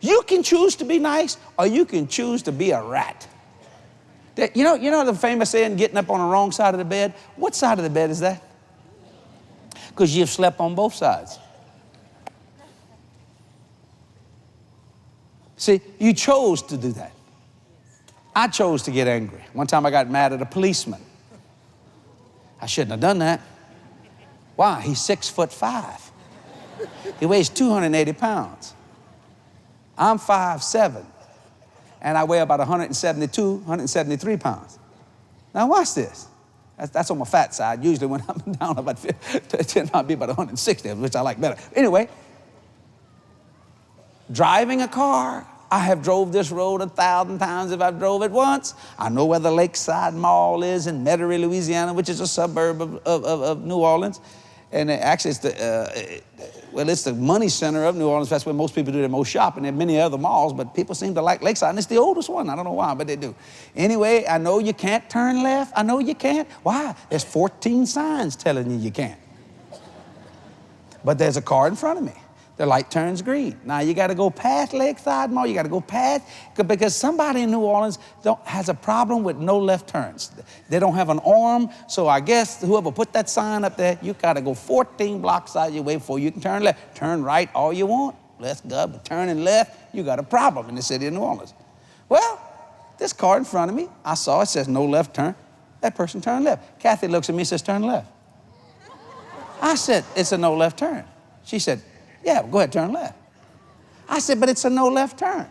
You can choose to be nice, or you can choose to be a rat. You know the famous saying, getting up on the wrong side of the bed? What side of the bed is that? Because you've slept on both sides. See, you chose to do that. I chose to get angry. One time I got mad at a policeman. I shouldn't have done that. Why? He's 6'5". He weighs 280 pounds. I'm 5'7", and I weigh about 172, 173 pounds. Now watch this. That's on my fat side. Usually when I'm down about 50, it tends to be about 160, which I like better. Anyway, driving a car, I have drove this road 1,000 times if I've drove it once. I know where the Lakeside Mall is in Metairie, Louisiana, which is a suburb of New Orleans. And actually, it's the money center of New Orleans. That's where most people do their most shopping. There are many other malls, but people seem to like Lakeside, and it's the oldest one. I don't know why, but they do. Anyway, I know you can't turn left. I know you can't. Why? There's 14 signs telling you can't. But there's a car in front of me. The light turns green. Now, you got to go past Lakeside Mall. You got to go past, because somebody in New Orleans has a problem with no left turns. They don't have an arm, so I guess whoever put that sign up there, you got to go 14 blocks out of your way before you can turn left. Turn right all you want. Let's go, but turning left, you got a problem in the city of New Orleans. Well, this car in front of me, I saw it says no left turn. That person turned left. Kathy looks at me and says, turn left. I said, it's a no left turn. She said, yeah, go ahead, turn left. I said, but it's a no left turn.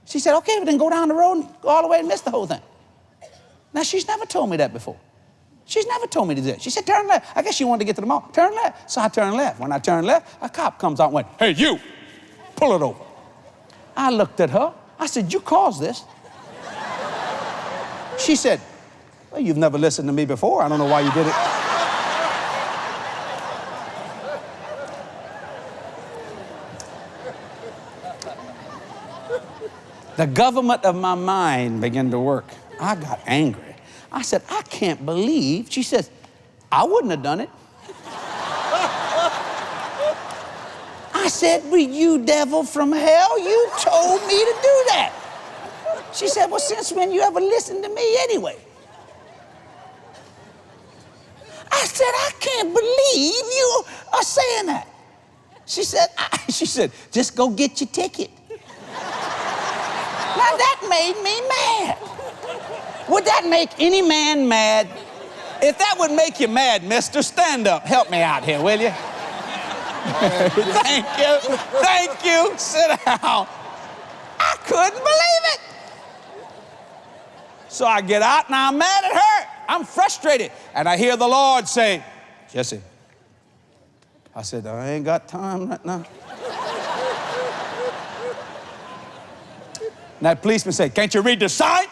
She said, okay, but then go down the road and go all the way and miss the whole thing. Now, she's never told me that before. She's never told me to do that. She said, turn left. I guess she wanted to get to the mall. Turn left. So I turned left. When I turned left, a cop comes out and went, hey, you, pull it over. I looked at her. I said, you caused this. She said, well, you've never listened to me before. I don't know why you did it. The government of my mind began to work. I got angry. I said, I can't believe. She says, I wouldn't have done it. I said, well, you devil from hell, you told me to do that. She said, well, since when you ever listened to me anyway? I said, I can't believe you are saying that. She said, just go get your ticket. Now, that made me mad. Would that make any man mad? If that would make you mad, mister, stand up. Help me out here, will you? Thank you. Thank you. Sit down. I couldn't believe it. So I get out and I'm mad at her. I'm frustrated. And I hear the Lord say, Jesse. I said, I ain't got time right now. And that policeman said, can't you read the sign?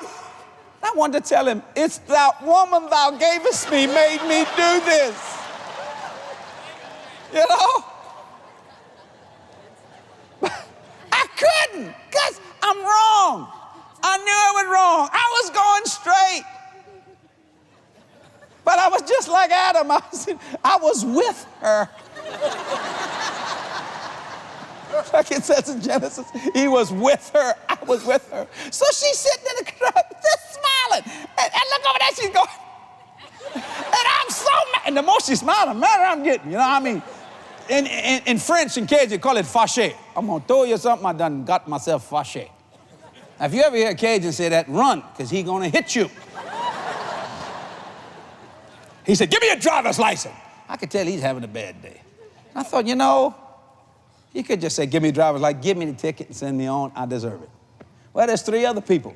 I wanted to tell him, it's that woman thou gavest me made me do this. You know? I couldn't, because I'm wrong. I knew I was wrong. I was going straight. But I was just like Adam. I was with her. Like it says in Genesis, he was with her, I was with her. So she's sitting in the crowd, just smiling. And look over there, she's going, and I'm so mad. And the more she's smiling, the madder I'm getting, you know what I mean? In French and Cajun, you call it fâché. I'm going to throw you something, I done got myself fâché. Now, if you ever hear a Cajun say that, run, because he's going to hit you. He said, give me a driver's license. I could tell he's having a bad day. I thought, you know, he could just say, give me a driver's license, give me the ticket and send me on, I deserve it. Well, there's 3 other people.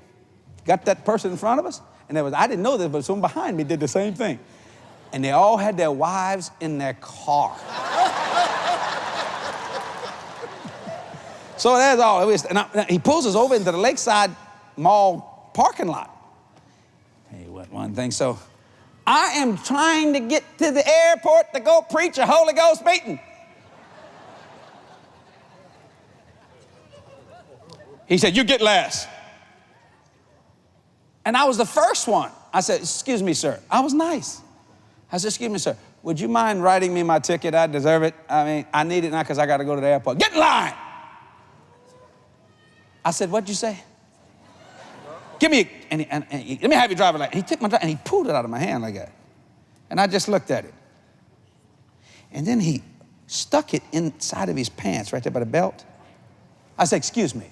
Got that person in front of us, and I didn't know this, but someone behind me did the same thing. And they all had their wives in their car. So that's all it is. And he pulls us over into the Lakeside Mall parking lot. Hey, what one thing, so I am trying to get to the airport to go preach a Holy Ghost meeting. He said, you get last. And I was the first one. I said, excuse me, sir. I was nice. I said, excuse me, sir. Would you mind writing me my ticket? I deserve it. I mean, I need it now because I got to go to the airport. Get in line. I said, what'd you say? Give me let me have your driver's license. He took my driver and he pulled it out of my hand like that. And I just looked at it. And then he stuck it inside of his pants right there by the belt. I said, excuse me.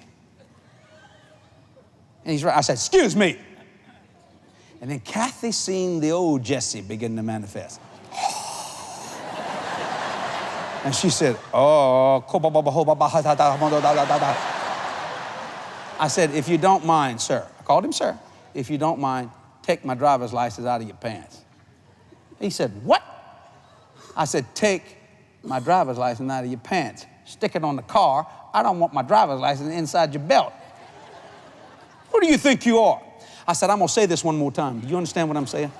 And he's right. I said, excuse me. And then Kathy seen the old Jesse begin to manifest. And she said, oh. I said, if you don't mind, sir. I called him sir. If you don't mind, take my driver's license out of your pants. He said, what? I said, take my driver's license out of your pants. Stick it on the car. I don't want my driver's license inside your belt. Who do you think you are? I said, I'm going to say this one more time. Do you understand what I'm saying?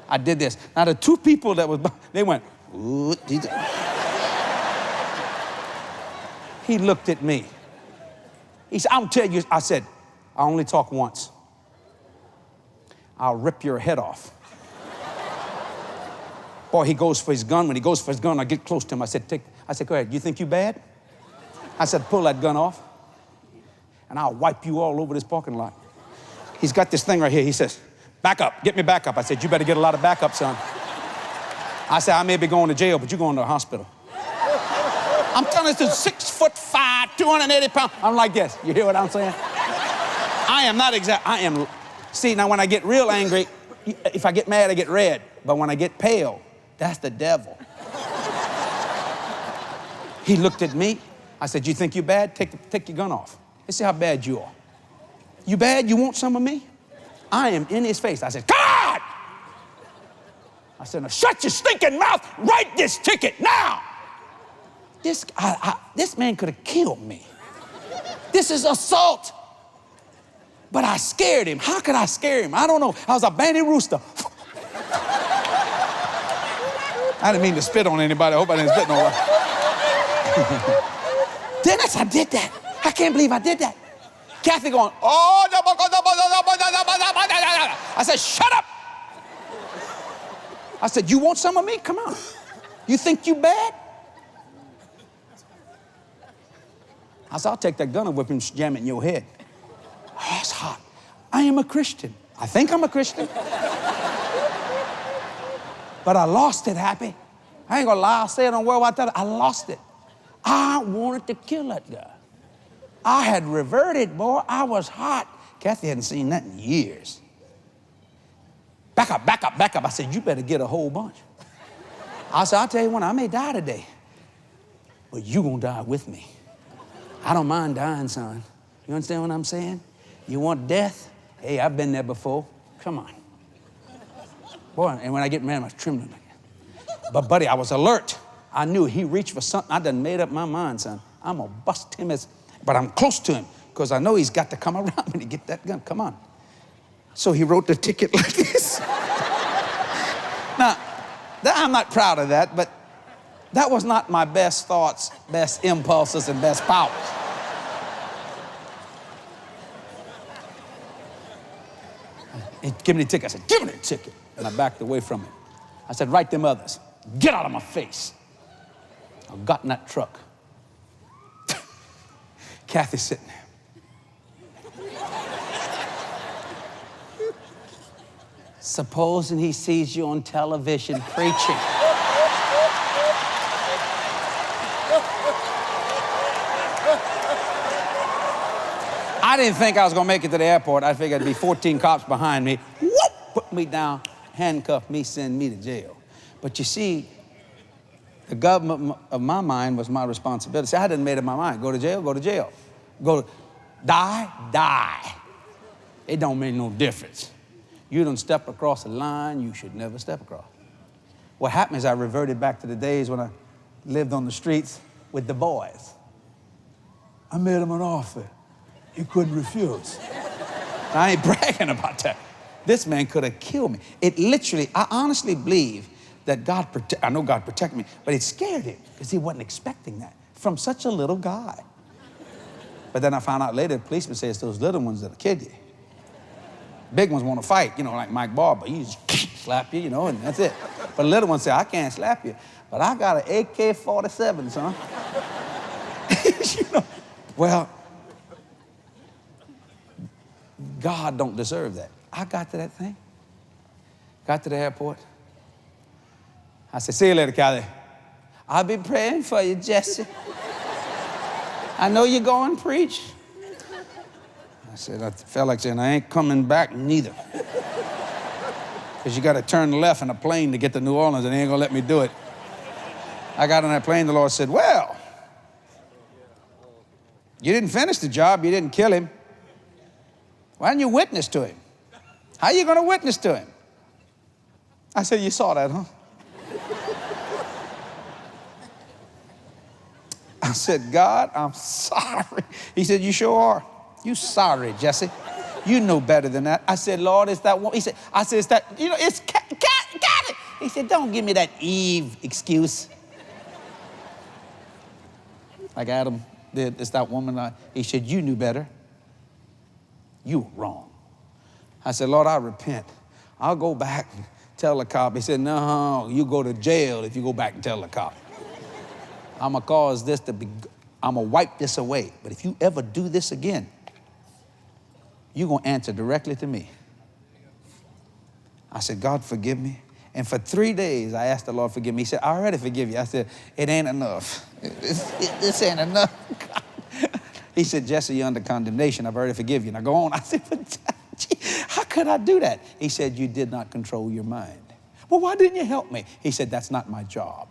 I did this. Now, the two people that was, they went, ooh. He looked at me. He said, I'll tell you. I said, I only talk once. I'll rip your head off. Boy, he goes for his gun. When he goes for his gun, I get close to him. I said, go ahead. You think you bad? I said, pull that gun off, and I'll wipe you all over this parking lot. He's got this thing right here. He says, back up. Get me back up. I said, you better get a lot of backup, son. I said, I may be going to jail, but you're going to the hospital. I'm telling you, 6'5", 280 pounds. I'm like this. You hear what I'm saying? I am not exact. I am. See, now when I get real angry, if I get mad, I get red. But when I get pale, that's the devil. He looked at me. I said, you think you bad? Take your gun off. Let's see how bad you are. You bad? You want some of me? I am in his face. I said, God! I said, now shut your stinking mouth. Write this ticket now. This man could have killed me. This is assault. But I scared him. How could I scare him? I don't know. I was a banty rooster. I didn't mean to spit on anybody. I hope I didn't spit on nobody. Dennis, I did that. I can't believe I did that. Kathy going, oh, I said, shut up. I said, you want some of me? Come on. You think you bad? I said, I'll take that gun and whip him and jam it in your head. Oh, it's hot. I am a Christian. I think I'm a Christian. But I lost it, Happy. I ain't gonna lie, I'll say it on Worldwide Television. I lost it. I wanted to kill that guy. I had reverted, boy. I was hot. Kathy hadn't seen that in years. Back up, back up, back up. I said, you better get a whole bunch. I said, I'll tell you what, I may die today, but you gonna die with me. I don't mind dying, son. You understand what I'm saying? You want death? Hey, I've been there before. Come on. Boy, and when I get mad, I was trembling again. But, buddy, I was alert. I knew he reached for something. I done made up my mind, son. I'm going to bust him but I'm close to him because I know he's got to come around when he get that gun. Come on. So he wrote the ticket like this. Now, I'm not proud of that, but that was not my best thoughts, best impulses, and best powers. He gave me the ticket. I said, give me the ticket. And I backed away from him. I said, write them others. Get out of my face. I got in that truck. Kathy's sitting there. Supposing he sees you on television preaching. I didn't think I was going to make it to the airport. I figured there'd be 14 cops behind me. Whoop, put me down, handcuff me, send me to jail. But you see, the government of my mind was my responsibility. See, I hadn't made up my mind. Go to jail, go to jail. Die, die. It don't make no difference. You done stepped across a line you should never step across. What happened is I reverted back to the days when I lived on the streets with the boys. I made him an offer he couldn't refuse. I ain't bragging about that. This man could have killed me. It literally, I honestly believe that I know God protected me, but it scared him because he wasn't expecting that from such a little guy. But then I found out later, the policeman says those little ones that'll kill you. Big ones want to fight, you know, like Mike Barber. He just slap you, you know, and that's it. But the little ones say, I can't slap you, but I got an AK-47, son. You know, well, God don't deserve that. I got to that thing. Got to the airport. I said, see you later, Callie. I'll be praying for you, Jesse. I know you're going to preach. I said, I felt like saying, I ain't coming back neither. Because you got to turn left in a plane to get to New Orleans, and they ain't going to let me do it. I got on that plane, the Lord said, well, you didn't finish the job, you didn't kill him. Why didn't you witness to him? How are you going to witness to him? I said, you saw that, huh? I said, God, I'm sorry. He said, you sure are. You sorry, Jesse. You know better than that. I said, Lord, it's that one. He said, I said, it's that, you know, it's got it. He said, don't give me that Eve excuse. Like Adam did, it's that woman. He said, you knew better. You were wrong. I said, Lord, I repent. I'll go back and tell the cop. He said, no, you go to jail if you go back and tell the cop. I'm going to cause this to be, I'm going to wipe this away. But if you ever do this again, you're going to answer directly to me. I said, God, forgive me. And for 3 days, I asked the Lord, forgive me. He said, I already forgive you. I said, it ain't enough. This ain't enough. He said, Jesse, you're under condemnation. I've already forgiven you. Now go on. I said, but how could I do that? He said, you did not control your mind. Well, why didn't you help me? He said, that's not my job.